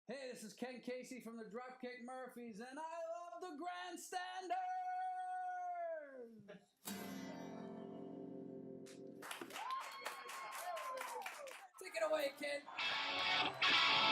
Hey, this is Ken Casey from the Dropkick Murphys, and I love the Grandstanders! Take it away, kid.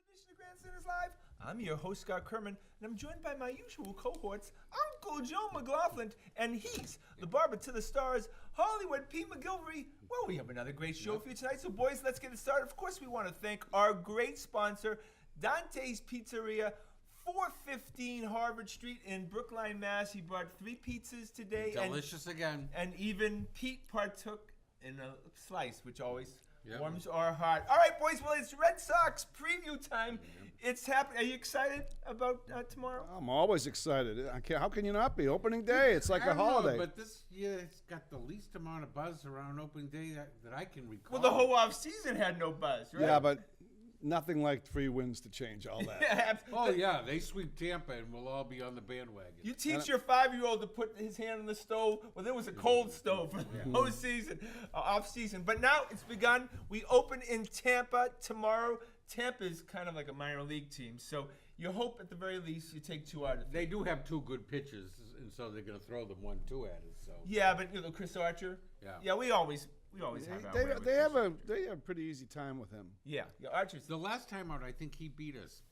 Edition of Grandstanders Live. I'm your host, Scott Kerman, and I'm joined by my usual cohorts, Uncle Joe McLaughlin, and he's the barber to the stars, Hollywood Pete McGilvery. Well, we have another great show for you tonight, so boys, let's get it started. Of course, we want to thank our great sponsor, Dante's Pizzeria, 415 Harvard Street in Brookline, Mass. He brought 3 pizzas today. Delicious again. And even Pete partook in a slice, which always warms our heart. All right, boys. Well, it's Red Sox preview time. It's happening. Are you excited about tomorrow? I'm always excited. How can you not be? Opening day, it's like a holiday. But this year it's got the least amount of buzz around opening day that I can recall. Well, the whole off season had no buzz, right? Yeah, but nothing like 3 wins to change all that. Oh, yeah. They sweep Tampa and we'll all be on the bandwagon. You teach your 5-year-old to put his hand on the stove. Well, there was a cold stove for the whole season, off season. But now it's begun. We open in Tampa tomorrow. Tampa is kind of like a minor league team. So you hope at the very least you take 2 out of 3. They do have 2 good pitchers, and so they're going to throw them 1-2 at us. So Yeah, but Chris Archer. Yeah. We always have our way with They Chris. have a pretty easy time with him. Yeah, Archer's. the last time out, I think he beat us.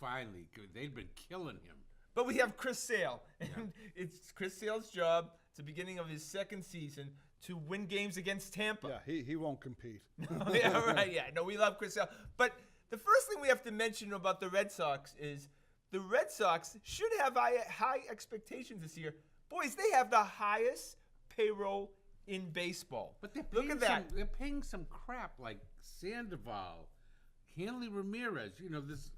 Finally, they'd been killing him. But we have Chris Sale, and it's Chris Sale's job. It's the beginning of his 2nd season to win games against Tampa. Yeah, he won't compete. Yeah, right. Yeah, no, we love Chris Sale. But the first thing we have to mention about the Red Sox is the Red Sox should have high expectations this year. Boys, they have the highest payroll in baseball. But they're Look at that. They're paying some crap like Sandoval, Hanley Ramirez. This.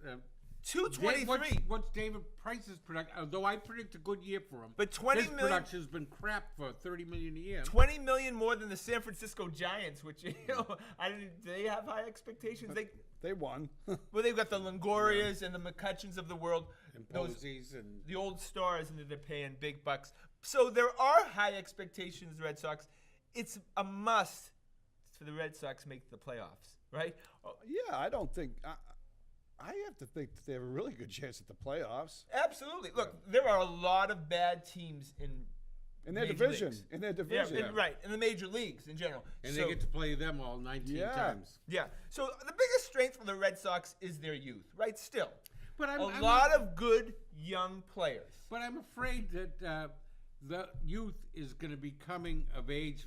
223. What's David Price's production? Although I predict a good year for him, But 20 his million production's been crap for $30 million a year. 20 million more than the San Francisco Giants, which do they have high expectations? They won. Well, they've got the Longorias and the McCutcheons of the world, And Posies and the old stars, and they're paying big bucks. So there are high expectations, Red Sox. It's a must for the Red Sox make the playoffs, right? Yeah, I don't think. I have to think that they have a really good chance at the playoffs. Absolutely. Look, there are a lot of bad teams in their major division. leagues. In their division. Yeah, right, in the major leagues in general. and So- they get to play them all 19 times. Yeah. So the biggest strength for the Red Sox is their youth, right? Still. But A lot of good young players. But I'm afraid that the youth is going to be coming of age,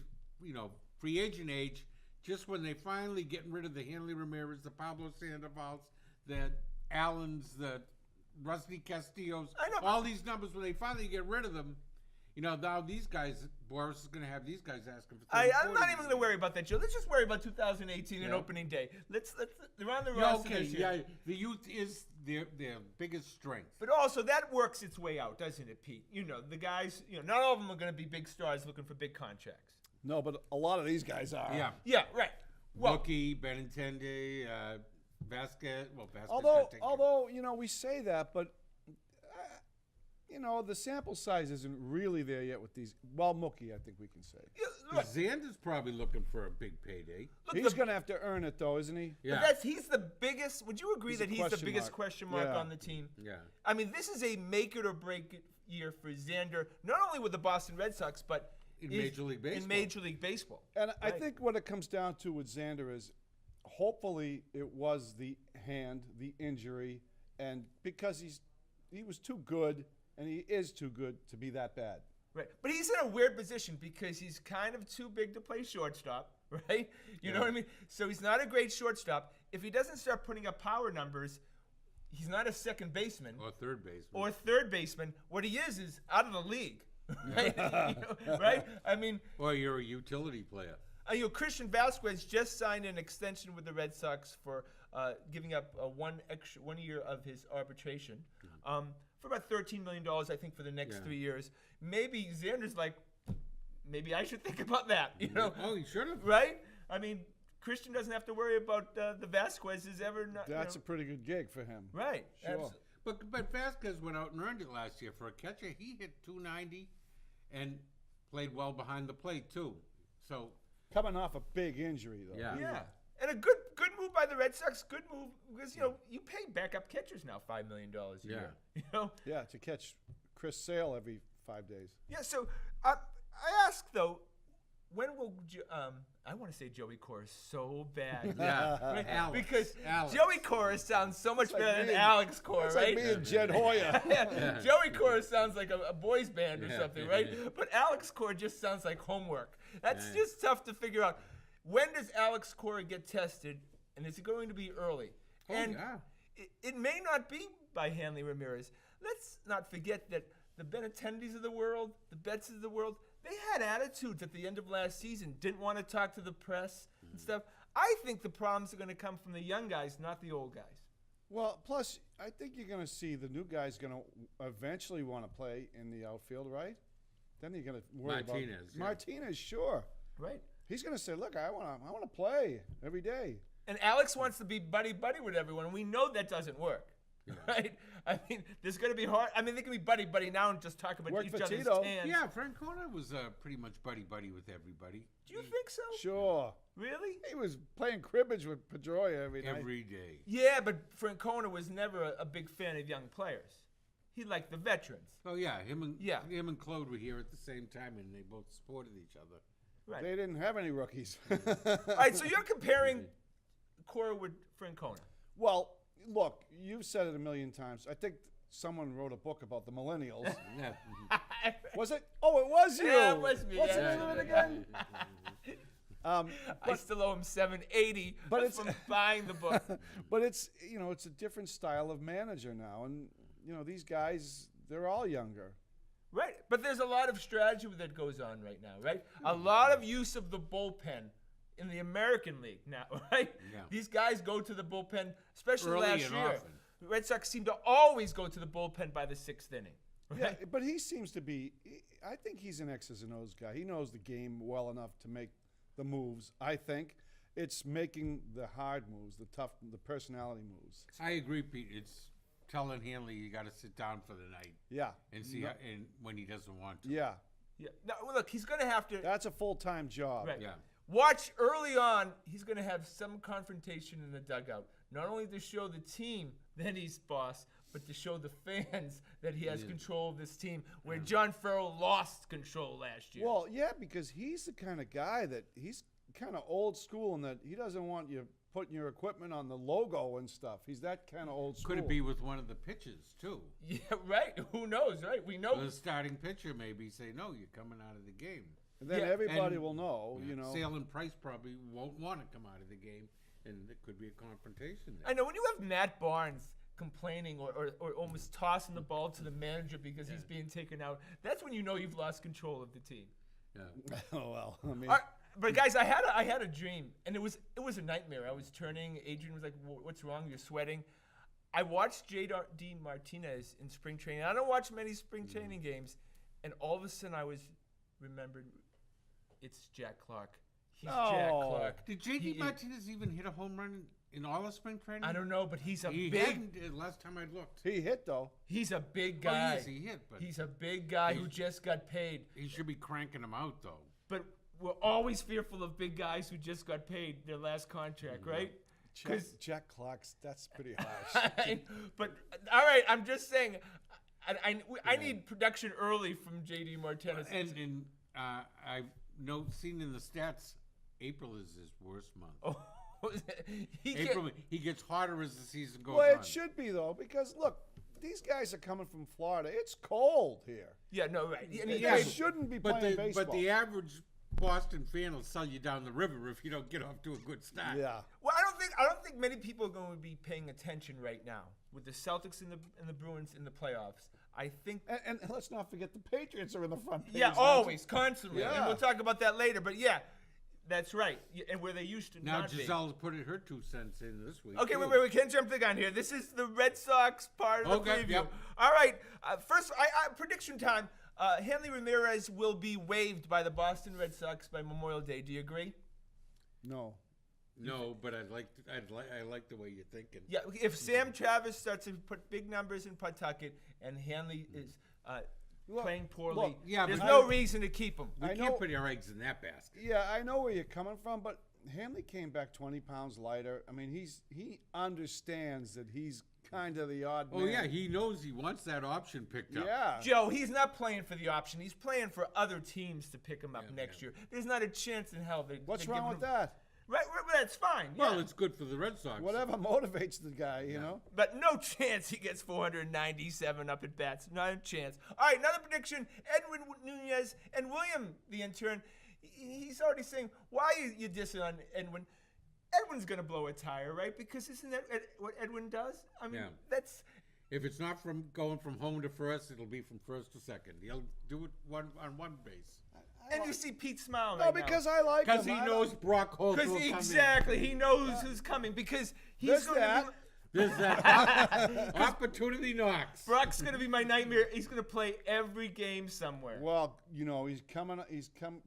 free agent age, just when they finally getting rid of the Hanley Ramirez, the Pablo Sandovals, the Allens, the Rusty Castillos, I know, but- all these numbers, when they finally get rid of them, now these guys, Boris is going to have these guys asking for 30, I'm not 40. even going to worry about that, Joe. Let's just worry about 2018 and Yeah. opening day. They're on the Yeah, roster okay, this year. yeah, the youth is their biggest strength. But also, that works its way out, doesn't it, Pete? The guys, not all of them are going to be big stars looking for big contracts. No, but a lot of these guys are. Yeah. Yeah, right. Well, Mookie, Benintendi, Vasquez. Well, Vasquez. Although we say that, but the sample size isn't really there yet with these. Well, Mookie, I think we can say look, Xander's probably looking for a big payday. he's going to have to earn it, though, isn't he? Yeah. he's the biggest. Would you agree He's that a he's the question biggest mark. question mark Yeah. on the team? Yeah. I mean, this is a make it or break it year for Xander, not only with the Boston Red Sox, but In Major League Baseball. In Major League Baseball. And I Right. think what it comes down to with Xander is, hopefully, it was the hand, the injury, and because he was too good, and he is too good to be that bad. Right. But he's in a weird position because he's kind of too big to play shortstop, right? You know what I mean? So he's not a great shortstop. If he doesn't start putting up power numbers, he's not a second baseman. Or third baseman. What he is out of the league. Right? Right? I mean, Or you're a utility player. Christian Vasquez just signed an extension with the Red Sox for giving up 1 year of his arbitration for about $13 million, I think, for the next 3 years. Maybe Xander's like, maybe I should think about that. You know? Oh, he should have. Right? I mean, Christian doesn't have to worry about the Vasquez's ever. That's a pretty good gig for him. Right. Sure. But Vasquez went out and earned it last year. For a catcher, he hit .290 and played well behind the plate, too. So Coming off a big injury, though. Yeah. And a good move by the Red Sox. Good move because, you pay backup catchers now $5 million a year. You know? Yeah, to catch Chris Sale every 5 days. Yeah, so I ask, though, when will I want to say Joey Cora so bad. Yeah, right? Alex. Because Alex. Joey Cora sounds so much like better me than and- Alex Cora, It's right? like me and Jed Hoyer. Yeah. Joey Cora sounds like a boys band or Yeah. something, right? But Alex Cora just sounds like homework. That's just tough to figure out. When does Alex Cora get tested, and is it going to be early? And it may not be by Hanley Ramirez. Let's not forget that the Benintendis of the world, the Betts of the world, they had attitudes at the end of last season, didn't want to talk to the press and stuff. I think the problems are going to come from the young guys, not the old guys. Well, plus, I think you're going to see the new guy's going to eventually want to play in the outfield, right? Then you're going to worry Martinez, about yeah. Martinez, sure. Right. He's going to say, "Look, I want to play every day." And Alex wants to be buddy-buddy with everyone, and we know that doesn't work. Right? I mean, there's going to be hard. I mean, they can be buddy-buddy now and just talk about Worked each for other's Tito. tans. Yeah, Francona was pretty much buddy-buddy with everybody. Do you think so? Sure. Really? He was playing cribbage with Pedroia every night. Every day. Yeah, but Francona was never a big fan of young players. He liked the veterans. Oh, yeah. Him and Claude were here at the same time, and they both supported each other. Right. They didn't have any rookies. All right, so you're comparing Cora with Francona. Well, look, you've said it a million times. I think someone wrote a book about the millennials. Yeah. Was it? Oh, it was you. Yeah, it was me. What's Yeah. the name of it again? I still owe him $780 But it's- from buying the book. But it's it's a different style of manager now, and these guys, they're all younger. Right, but there's a lot of strategy that goes on right now, right? A lot of use of the bullpen in the American League now, right? Yeah. These guys go to the bullpen, especially Early last and year. often. The Red Sox seem to always go to the bullpen by the 6th inning. Yeah, Right? but he seems to be. I think he's an X's and O's guy. He knows the game well enough to make the moves. I think it's making the hard moves, the personality moves. I agree, Pete. It's telling Hanley you got to sit down for the night Yeah. and see and when he doesn't want to. Yeah. Yeah. Now, look, he's going to have to. That's a full-time job. Right. Yeah. Watch early on, he's going to have some confrontation in the dugout. Not only to show the team that he's boss, but to show the fans that he has control of this team, where John Farrell lost control last year. Well, yeah, because he's the kind of guy that he's kind of old school in that he doesn't want you putting your equipment on the logo and stuff. He's that kind of old school. Could it be with one of the pitchers, too? Yeah, right. Who knows, right? We know. The starting pitcher maybe say, no, you're coming out of the game. And then Yeah, everybody and- will know, Sale and Price probably won't want to come out of the game, and there could be a confrontation there. I know when you have Matt Barnes complaining or almost tossing the ball to the manager because he's being taken out, that's when you know you've lost control of the team. Yeah. Oh, well, I mean, All right, but guys, I had a dream, and it was a nightmare. I was turning. Adrian was like, "What's wrong? You're sweating." I watched J.D. Martinez in spring training. I don't watch many spring training games, and all of a sudden I was remembered. It's Jack Clark. He's Jack Oh. Clark. Did J.D. He- Martinez even hit a home run in all of spring training? I don't know, but he's a He big. hadn't last time I looked. he hit, though. He's a big Oh, guy. yes, he hit, but He's a big guy who He's- just got paid. he should be cranking them out, though. But we're always fearful of big guys who just got paid their last contract, right? Jack Clark's, that's pretty harsh. But all right, I'm just saying, I need production early from J.D. Martinez. And I've seen in the stats, April is his worst month. he April, he gets hotter as the season goes Well, on. it should be, though, because, look, these guys are coming from Florida. It's cold here. Yeah, no, right. And They Yeah, shouldn't be but playing baseball. but the average Boston fan will sell you down the river if you don't get off to a good start. yeah. Well, I don't think many people are going to be paying attention right now with the Celtics and the Bruins in the playoffs. I think. And let's not forget the Patriots are in the front page. Yeah, now, always, constantly, and Yeah. we'll talk about that later. But yeah, that's right. And where they used to Now not be. Giselle's put her 2 cents in this week. Okay, too. wait, we can't jump the gun here. This is the Red Sox part of the Okay, preview. yep. All right, first, prediction time. Hanley Ramirez will be waived by the Boston Red Sox by Memorial Day. Do you agree? No. No, but I like the way you're thinking. Yeah, if Sam Travis starts to put big numbers in Pawtucket and Hanley is playing poorly, look, yeah, there's but no reason to keep him. We I can't know- put our eggs in that basket. Yeah, I know where you're coming from, but Hanley came back 20 pounds lighter. I mean, he understands that he's kind of the odd Oh man. yeah, he knows he wants that option picked up. Yeah. Joe, he's not playing for the option. He's playing for other teams to pick him up Yeah, next year. There's not a chance in hell. What's they're wrong giving with him- that? Right, that's fine. Well, yeah. it's good for the Red Sox. Whatever motivates the guy, you know? But no chance he gets 497 up at bats. Not a chance. All right, another prediction. Edwin Nunez and William, the intern, he's already saying, why are you dissing on Edwin? Edwin's going to blow a tire, right? Because isn't that what Edwin does? I mean, Yeah. that's... If it's not from going from home to first, it'll be from first to second. He'll do it on one base. And you see Pete smile No, right because now. I like him. Because he I knows like- Brock Holt will Because come exactly, he knows who's coming. Because he's There's going to that. be... There's that opportunity knocks. Brock's going to be my nightmare. He's going to play every game somewhere. Well, you know, he's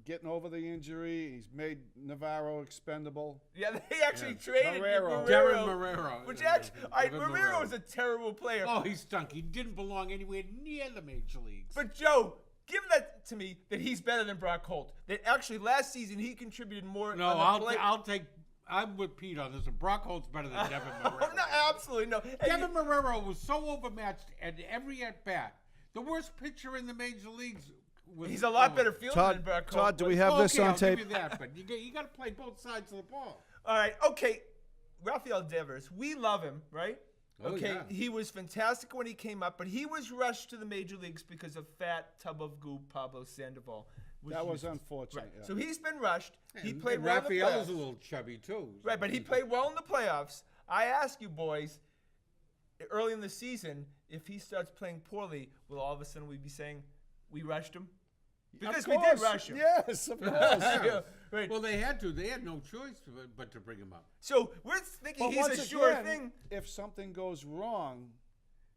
getting over the injury. He's made Navarro expendable. Yeah, they actually traded Marrero. Darren Marrero. Which actually, Devin Marrero is a terrible player. Oh, he stunk. He didn't belong anywhere near the major leagues. But Joe, give that to me that he's better than Brock Holt. That actually last season he contributed more. No, on the play. I'm with Pete on this. And Brock Holt's better than Devin Marrero. Oh, no, absolutely no. And Devin Marrero was so overmatched at every at bat. The worst pitcher in the major leagues. he's a lot better fielder than Todd, Brock Holt. Todd, do we was. have this Okay, on I'll tape? give you that, but you got to play both sides of the ball. All right, okay. Rafael Devers, we love him, right? Oh, Okay, yeah. he was fantastic when he came up, but he was rushed to the major leagues because of fat tub of goo Pablo Sandoval. That was Right. unfortunate. Yeah. So he's been rushed. He And- played and well in the Raphael is playoffs. a little chubby too. Right, but he played well in the playoffs. I ask you boys, early in the season, if he starts playing poorly, will all of a sudden we be saying we rushed him? Because Of we did course. rush him. Yes, of course. Yeah, right. Well, they had to. They had no choice but to bring him up. So we're thinking But he's once a sure again, thing. if something goes wrong,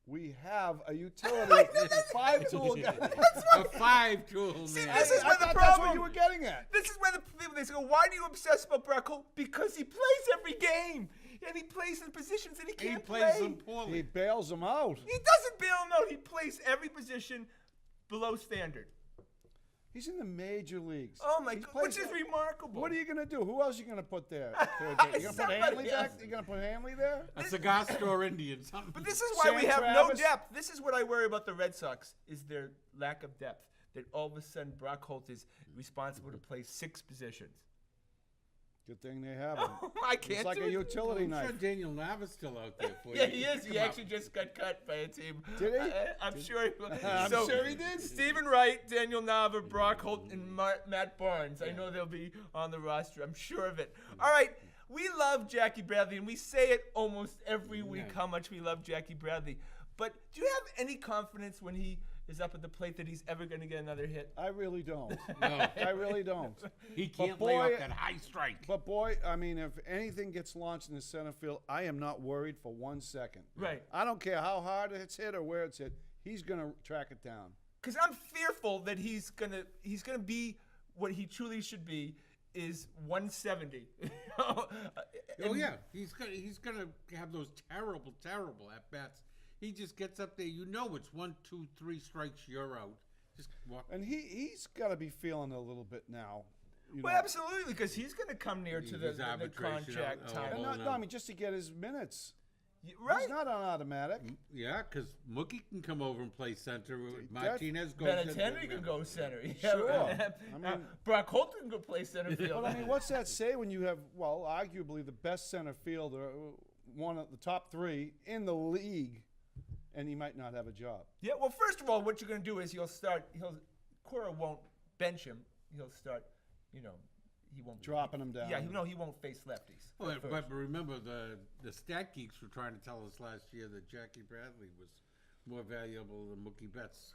we have a utility five-tool guy. A 5-tool See, man. this is where the That's problem. what you were getting at. This is where the people they say, why do you obsess about Brock Holt? Because he plays every game, and he plays in positions that he He can't plays play. them poorly. He bails him out. He doesn't bail him out. He plays every position below standard. He's in the major leagues. Oh my He God, plays which is remarkable. What are you going to do? Who else are you going to put there? You going to put Somebody Hanley back? else. You going to put Hanley there? A cigar store Indian. Something. But this is why we Sam have no Travis? depth. This is what I worry about the Red Sox, is their lack of depth. That all of a sudden Brock Holt is responsible to play 6 positions. Good thing they have him. I can't It's like do a it. utility I'm sure knife. Daniel Nava's still out there for you. Yeah, he is. Pick He him actually up. just got cut by a team. Did he? I'm sure he will. I'm sure he did. Stephen Wright, Daniel Nava, Brock Holt, and Matt Barnes. I know they'll be on the roster. I'm sure of it. All right. We love Jackie Bradley, and we say it almost every week Yeah. how much we love Jackie Bradley. But do you have any confidence when he is up at the plate that he's ever going to get another hit? I really don't. No, I really don't. he can't boy- lay off that high strike. But boy, I mean, if anything gets launched in the center field, I am not worried for 1 second. Right. I don't care how hard it's hit or where it's hit. He's going to track it down. Because I'm fearful that he's gonna be what he truly should be, is 170. Oh And- yeah, he's gonna have those terrible at bats. He just gets up there. You know, it's 1, 2, 3 strikes. You're out. Just walk. And he's got to be feeling a little bit now. You Well, know. absolutely, because he's going to come near to the His arbitration, contract oh, time. And oh, not, no. I mean, just to get his minutes. Right? He's not on automatic. Yeah, because Mookie can come over and play center. That- Martinez goes. Benintendi can go center. Yeah, Sure. right. I mean- Brock Holt can go play center field. But I mean, what's that say when you have, well, arguably the best center fielder, one of the top 3 in the league, and he might not have a job. Yeah, well, first of all, what you're going to do is Cora won't bench him. He'll start, he won't. Dropping him down. Yeah, he won't face lefties. Well, but remember, the stat geeks were trying to tell us last year that Jackie Bradley was more valuable than Mookie Betts.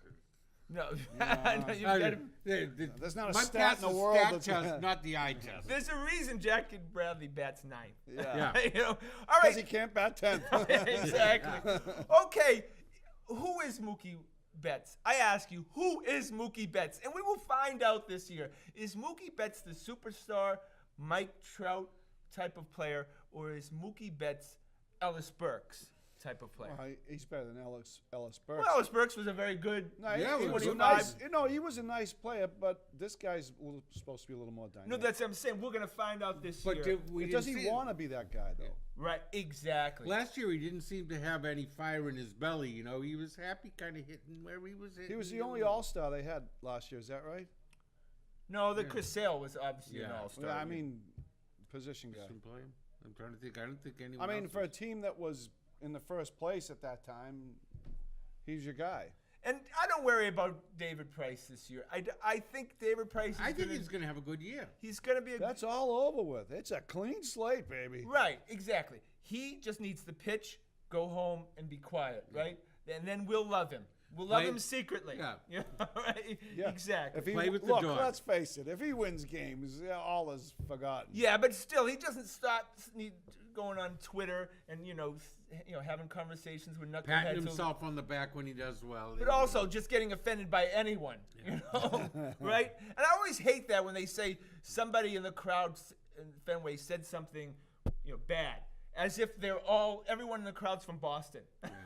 No, no, you gotta, There's not a my stat in the pass is world stat that's test, not the eye test. there's a reason Jackie Bradley bats ninth. Yeah. All Because he right. can't bat 10th. Exactly. Okay, who is Mookie Betts? I ask you, who is Mookie Betts? And we will find out this year. Is Mookie Betts the superstar Mike Trout type of player, or is Mookie Betts Ellis Burks type of player? He's better than Ellis Burks. Well, Ellis Burks was a very good. No, Yeah, he he was was a nice. He was a nice player, but this guy's supposed to be a little more dynamic. No, that's what I'm saying. We're gonna find out this But year. Does he want to be that guy though? Right, exactly. Last year, he didn't seem to have any fire in his belly. He was happy kind of hitting where he was hitting. He was the only All-Star they had last year. Is that right? No, Chris Sale was obviously an Yeah. all-star. Well, I mean, position guy. Didn't play him? I'm trying to think. I don't think anyone. I mean, else for a was. team that was in the first place at that time, he's your guy. And I don't worry about David Price this year. I think David Price. I think he's going to have a good year. He's going to be a That's all over with. It's a clean slate, baby. right. Exactly. He just needs to pitch, go home, and be quiet. Right, and then we'll love him. We'll love Play- him secretly. Yeah. Right? Yeah. Exactly. If he Play with the look, dog. let's face it. If he wins games, all is forgotten. Yeah, but still, he doesn't stop going on Twitter and having conversations with knuckleheads. Patting himself on the back when he does well. But also just getting offended by anyone, right? And I always hate that when they say somebody in the crowd in Fenway said something, bad, as if everyone in the crowd's from Boston.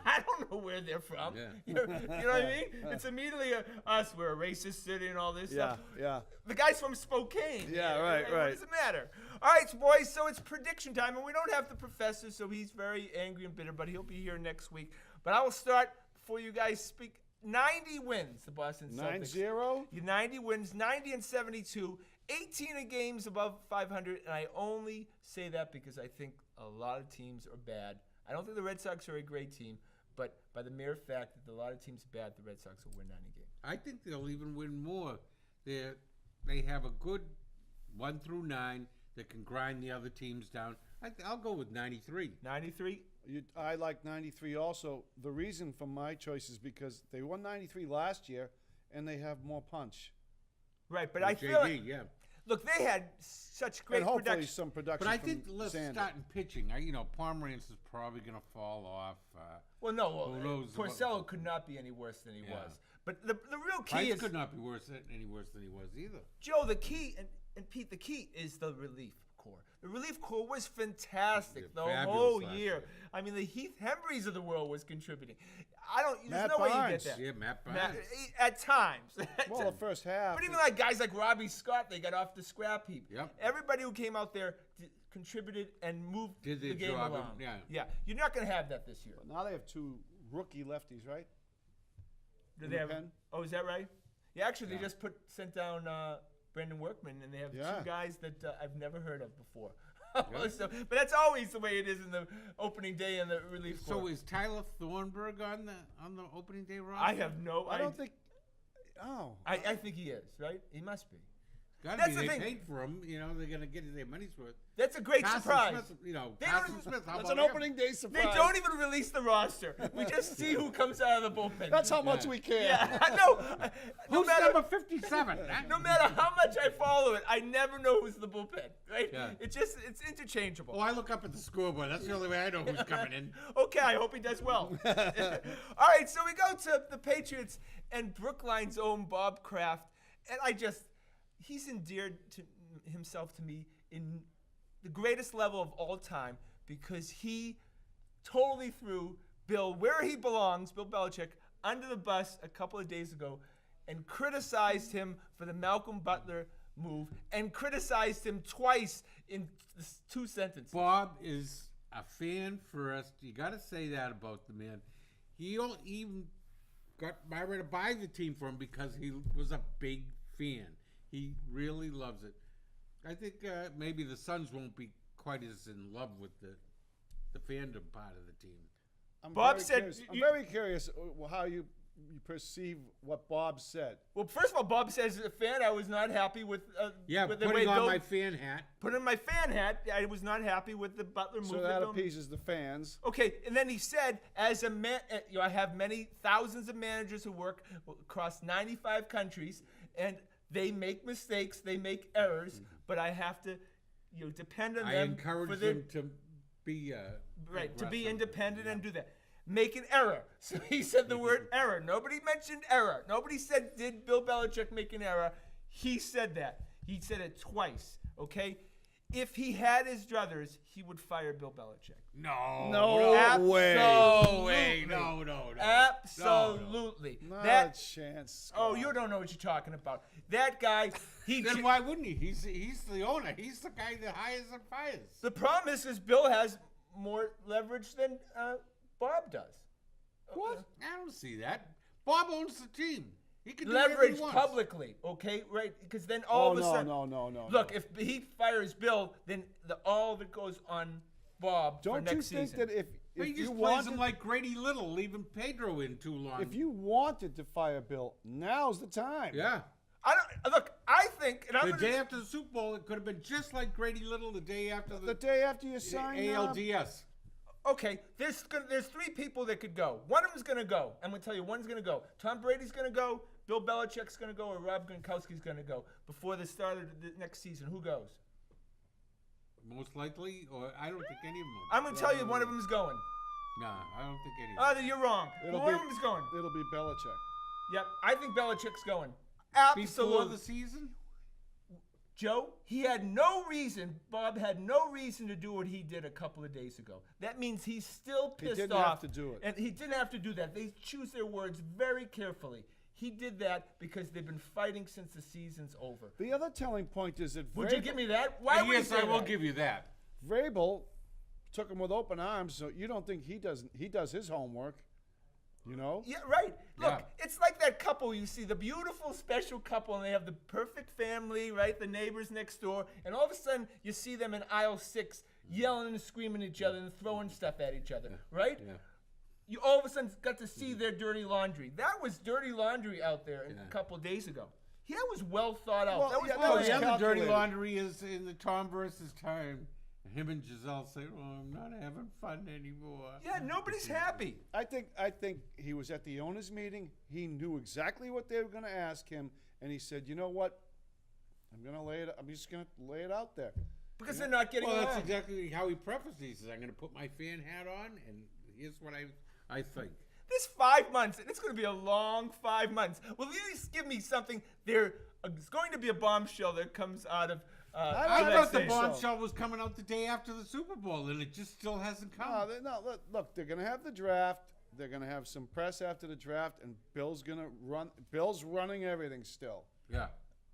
I don't know where they're from. Yeah. You know what I mean? It's immediately us. We're a racist city and all this Yeah, stuff. yeah. The guy's from Spokane. Yeah, right. What does it matter? All right, boys, so it's prediction time, and we don't have the professor, so he's very angry and bitter, but he'll be here next week. But I will start before you guys speak. 90 wins, the Boston Celtics. 9-0? 90 wins, 90 and 72, 18 games above 500, and I only say that because I think a lot of teams are bad. I don't think the Red Sox are a great team, but by the mere fact that a lot of teams are bad, the Red Sox will win 90 games. I think they'll even win more. They have a good 1 through 9 that can grind the other teams down. I'll go with 93. 93? I like 93 also. The reason for my choice is because they won 93 last year, and they have more punch. Right, but I JD, feel like, yeah. look, they had such great And hopefully production. some production But I from think let's Sanders. start in pitching. Pomeranz is probably going to fall off. Well, no, Who knows about- Porcello could not be any worse than he Yeah. was. But the real key Price is, could not be any worse than he was either. Joe, the key, and Pete, the key is the relief corps. The relief corps was fantastic the They're whole fabulous last year. year. I mean, the Heath Hembrys of the world was contributing. There's Matt no way you get Barnes. that. Yeah, Matt Matt- Barnes. at times. Well, the first half. But even like guys like Robbie Scott, they got off the scrap heap. Yep. Everybody who came out there contributed and moved Did the their game job, along. yeah. You're not going to have that this year. Now they have 2 rookie lefties, right? Do in they the have? pen? Oh, is that right? Yeah, actually, Yeah. they just sent down Brandon Workman, and they have Yeah. 2 guys that I've never heard of before. So, but that's always the way it is in the opening day and the relief So corps. is Tyler Thornburg on the opening day roster? I have no. I don't think. Oh. I think he is right. He must be. Gotta That's be. the They thing. paid for him. They're going to get their money's worth. That's a great Carson surprise. Smith, They don't Carson even- Smith. How That's about an him? opening day They surprise. don't even release the roster. We just see who comes out of the bullpen. That's how much Yeah. we care. Yeah, I know. No Who's matter, number 57? no matter how much I follow it, I never know who's the bullpen. Right? Yeah. It's interchangeable. Oh, I look up at the scoreboard. That's the only way I know who's coming in. Okay, I hope he does well. All right, so we go to the Patriots and Brookline's own Bob Kraft, and he's endeared himself to me in the greatest level of all time because he totally threw Bill where he belongs, Bill Belichick, under the bus a couple of days ago and criticized him for the Malcolm Butler move and criticized him twice in 2 sentences. Bob is a fan first. You got to say that about the man. He even got Myra to buy the team for him because he was a big fan. He really loves it. I think maybe the Suns won't be quite as in love with the fandom part of the team. Bob said I'm very curious how you perceive what Bob said. Well, first of all, Bob says as a fan, I was not happy with with the way putting on Bill my fan hat. put on my fan hat. I was not happy with the Butler move. So that appeases the fans. Okay, and then he said, as a man, I have many thousands of managers who work across 95 countries, and they make mistakes, they make errors, but I have to, depend on them. I encourage them to be to be independent and do that. Make an error. So he said the word error. Nobody mentioned error. Nobody said, did Bill Belichick make an error? He said that. He said it twice, okay? If he had his druthers, he would fire Bill Belichick. No way. No way. No. Absolutely. Not That a chance. Oh, you don't know what you're talking about. That guy, Then why wouldn't he? He's the owner. He's the guy that hires and fires. the problem is Bill has more leverage than Bob does. What? I don't see that. Bob owns the team. He can do whatever Leverage he wants. publicly, okay? Right? Because then all of a sudden... No. Look, if he fires Bill, then all of it goes on Bob for Don't you next think season. that if He you just plays wanted, him like Grady Little, leaving Pedro in too long. if you wanted to fire Bill, now's the time. yeah. I think... And I'm The gonna, day after the Super Bowl, it could have been just like Grady Little the day after The day after you sign ALDS. Okay, there's three people that could go. One of them's going to go. I'm going to tell you, one's going to go. Tom Brady's going to go, Bill Belichick's going to go, or Rob Gronkowski's going to go. Before the start of the next season, who goes? Most likely, or I don't think any of them. I'm going to tell you one of them's going. Nah, I don't think any of them. Oh, you're wrong. One of them's going. It'll be Belichick. Yep, I think Belichick's going. Before Absolutely. the season? Joe, he had no reason, Bob had no reason to do what he did a couple of days ago. That means he's still pissed off. He didn't have to do it. And he didn't have to do that. They choose their words very carefully. He did that because they've been fighting since the season's over. The other telling point is that Would you give me that? Why would you Yes, say I will that? give you that. Vrabel took him with open arms, so you don't think he does his homework, you know? Yeah, right. Look, Yeah. it's like that couple you see, the beautiful special couple, and they have the perfect family, right? The neighbors next door, and all of a sudden you see them in aisle 6 yelling and screaming at each other and throwing stuff at each other, right? Yeah. You all of a sudden got to see their dirty laundry. That was dirty laundry out there a couple of days ago. Yeah, that was well thought out. Well, that was yeah, well Oh, the other handled. dirty calculated. laundry is in the Tom versus time. Him and Giselle say, "Oh, I'm not having fun anymore." Yeah, nobody's happy. I think he was at the owners' meeting. He knew exactly what they were going to ask him, and he said, "You know what? I'm just going to lay it out there." Because they're not getting Well, along. that's exactly how he prefaced. He says, "I'm going to put my fan hat on, and here's what I think." This 5 months, and it's going to be a long 5 months. Will you at least give me something? There's going to be a bombshell that comes out of. I that thought the station. bombshell was coming out the day after the Super Bowl, and it just still hasn't come. Look, they're going to have the draft. They're going to have some press after the draft, and Bill's running everything still. Yeah.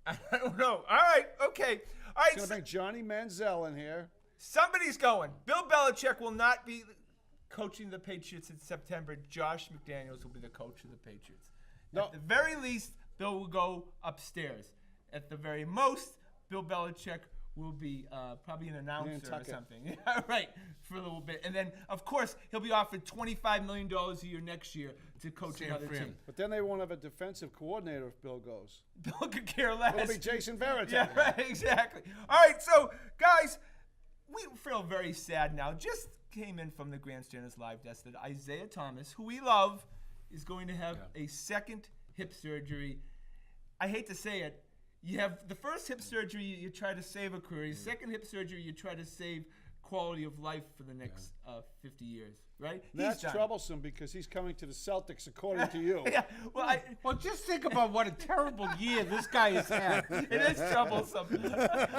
I don't know. All right, okay. All right, He's going to bring Johnny Manziel in here. somebody's going. Bill Belichick will not be coaching the Patriots in September. Josh McDaniels will be the coach of the Patriots. No. At the very least, Bill will go upstairs. At the very most, Bill Belichick will be probably an announcer or Nantucket. something. Yeah, right, for a little bit. And then, of course, he'll be offered $25 million a year next year to coach San another Fran. team. But then they won't have a defensive coordinator if Bill goes. Bill could care less. It'll be Jason Verrett. Yeah, right, exactly. All right, so, guys, we feel very sad now. Just came in from the Grandstanders live desk that Isaiah Thomas, who we love, is going to have a second hip surgery. I hate to say it. You have the first hip surgery, you try to save a career. Your second hip surgery, you try to save quality of life for the next 50 years, right? That's He's done. troublesome because he's coming to the Celtics, according to you. Yeah, well, Well, just think about what a terrible year this guy has had. it is troublesome.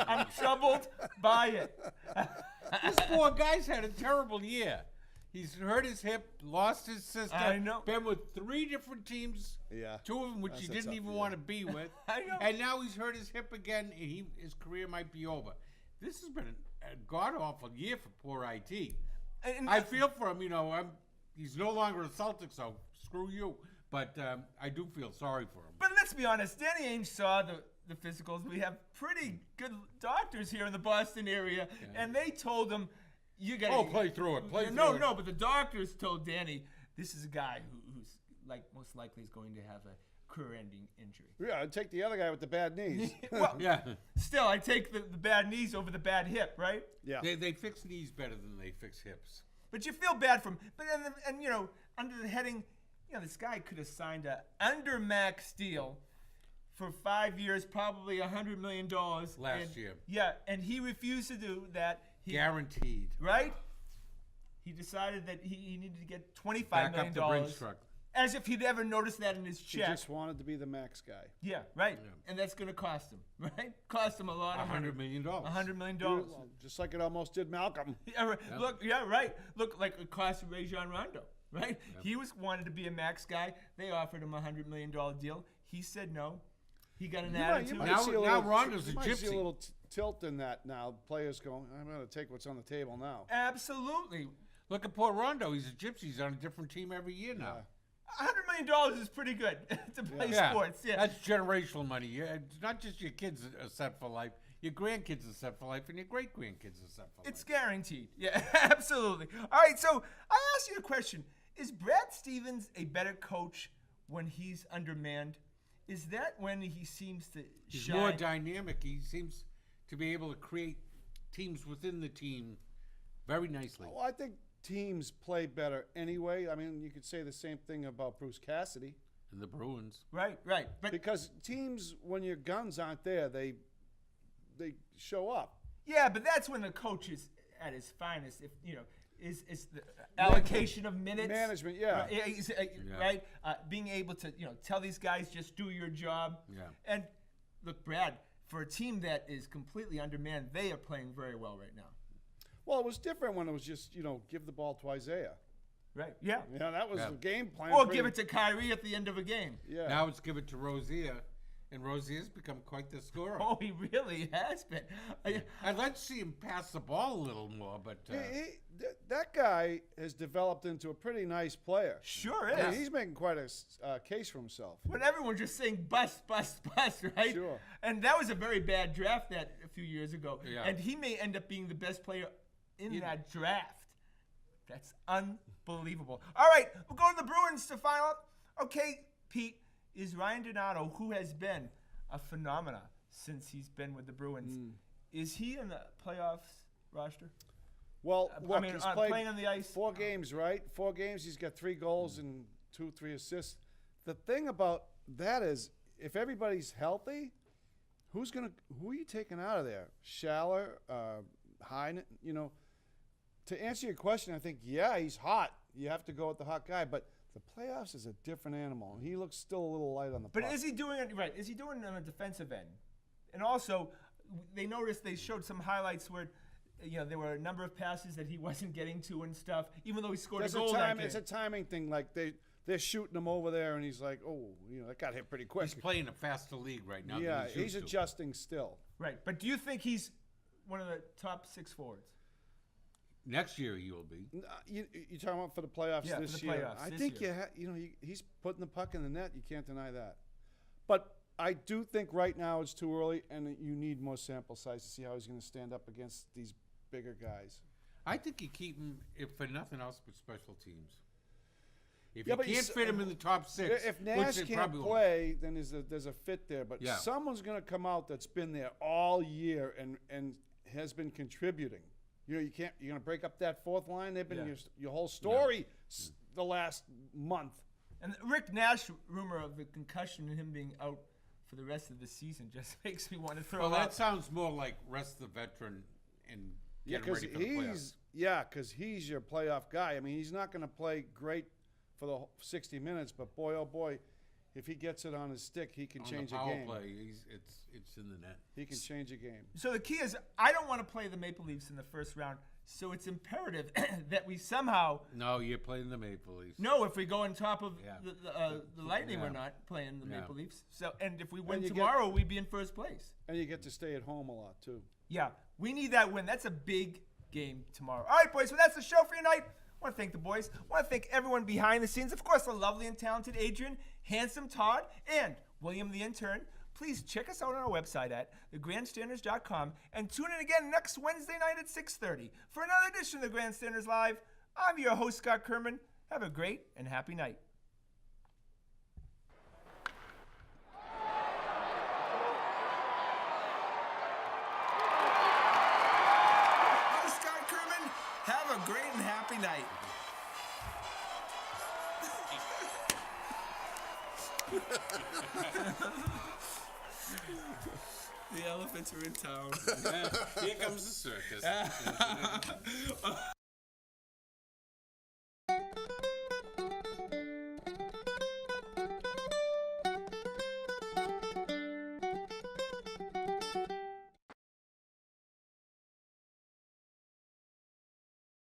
I'm troubled by it. This poor guy's had a terrible year. He's hurt his hip, lost his sister. I know. Been with 3 different teams. Yeah. 2 of them which That's he a didn't tough even year. want to be with. I know. And now he's hurt his hip again, and his career might be over. This has been a god-awful year for poor IT. And I feel for him, he's no longer a Celtic, so screw you. But I do feel sorry for him. But let's be honest, Danny Ainge saw the physicals. We have pretty good doctors here in the Boston area, and they told him you got play through it. Play no, through it. no, but the doctors told Danny this is a guy who's like most likely is going to have a career-ending injury. Yeah, I'd take the other guy with the bad knees. Well, Yeah. still, I take the bad knees over the bad hip, right? Yeah. They fix knees better than they fix hips. But you feel bad for him. But and you know, under the heading, you know, this guy could have signed a under max deal for 5 years, probably $100 million Last year. Yeah, and he refused to do that. Guaranteed. Right? He decided that he needed to get $25 Back million. up the bridge truck. As if he'd ever noticed that in his He check. just wanted to be the max guy. Yeah, right. Yeah. And that's going to cost him, right? Cost him a lot of money. $100 million. $100 million. Just like it almost did Malcolm. Yeah, right. Yeah. Look, yeah, right. Look, like it cost Rajon Rondo, right? He wanted to be a max guy. They offered him a $100 million deal. He said no. He got an attitude. Now Rondo's a you might see a gypsy. little tilt in that now. Players going, I'm going to take what's on the table now. Absolutely. Look at poor Rondo. He's a gypsy. He's on a different team every year now. $100 million is pretty good to play sports. Yeah. That's generational money. It's not just your kids are set for life. Your grandkids are set for life, and your great-grandkids are set for life. It's guaranteed. Yeah, absolutely. All right, so I asked you a question. Is Brad Stevens a better coach when he's undermanned? Is that when he seems to He's shine? more dynamic. He seems to be able to create teams within the team very nicely. Well, I think teams play better anyway. I mean, you could say the same thing about Bruce Cassidy. And the Bruins. Right. But Because teams, when your guns aren't there, they show up. yeah, but that's when the coach is at his finest. If you know, is the allocation of minutes, Management, yeah. Right. Being able to tell these guys just do your job. Yeah. And look, Brad, for a team that is completely undermanned, they are playing very well right now. Well, it was different when it was just, give the ball to Isaiah. Right. Yeah. Yeah, that was Yeah. the game plan. Or give it to Kyrie at the end of a game. Yeah. Now it's give it to Rozier, and Rozier's become quite the scorer. Oh, he really has been. I'd like to see him pass the ball a little more, but that guy has developed into a pretty nice player. Sure I mean, is. he's making quite a case for himself. When everyone's just saying bust, bust, bust, right? Sure. And that was a very bad draft that a few years ago. Yeah. And he may end up being the best player in that draft. That's unbelievable. All right, we'll go to the Bruins to final up. Okay, Pete, is Ryan Donato, who has been a phenomena since he's been with the Bruins, is he in the playoffs roster? Well, look, mean, he's playing on the ice. 4 games, right? 4 games, he's got 3 goals and 3 assists. The thing about that is, if everybody's healthy, who are you taking out of there? Schaller, Heinen, To answer your question, I think, yeah, he's hot. You have to go with the hot guy, but the playoffs is a different animal. He looks still a little light on the But puck. is he doing it right? Is he doing it on the defensive end? And also, they showed some highlights where, there were a number of passes that he wasn't getting to and stuff, even though he scored a goal that game. It's a timing thing. Like they're shooting him over there, and he's like, oh, that got hit pretty quick. he's playing a faster league right now. Yeah, than he's used to. adjusting still. Right. But do you think he's one of the top 6 forwards? Next year he will be. You're talking about for the playoffs Yeah, this for the year. playoffs I this think year. he's putting the puck in the net. You can't deny that. But I do think right now it's too early, and you need more sample size to see how he's going to stand up against these bigger guys. I think you keep him, if for nothing else, but special teams. If Yeah, you but can't fit him in the top 6, If which Nash it can't probably won't. play, then there's a fit there. But Yeah. someone's going to come out that's been there all year and has been contributing. You're going to break up that 4th line. They've been your whole story the last month. And Rick Nash rumor of the concussion and him being out for the rest of the season just makes me want to throw Well, up. that sounds more like rest the veteran and get him ready for the playoffs. Because he's your playoff guy. I mean, he's not going to play great for the 60 minutes, but boy, oh boy, if he gets it on his stick, he can On change the a power game. play, it's in the net. He can change a game. So the key is I don't want to play the Maple Leafs in the first round. So it's imperative that we somehow No, you're playing the Maple Leafs. know if we go on top of Yeah. the Lightning, Yeah. we're not playing the Yeah. Maple Leafs. So and if we win you get- tomorrow, we'd be in first place. And you get to stay at home a lot, too. Yeah, we need that win. That's a big game tomorrow. All right, boys. Well, that's the show for tonight. I want to thank the boys. I want to thank everyone behind the scenes. Of course, the lovely and talented Adrian, handsome Todd, and William the intern. Please check us out on our website at thegrandstanders.com and tune in again next Wednesday night at 6:30 for another edition of the Grandstanders Live. I'm your host, Scott Kerman. Have a great and happy night. I'm Scott Kerman. Have a great and happy night. The elephants are in town. Here comes the circus.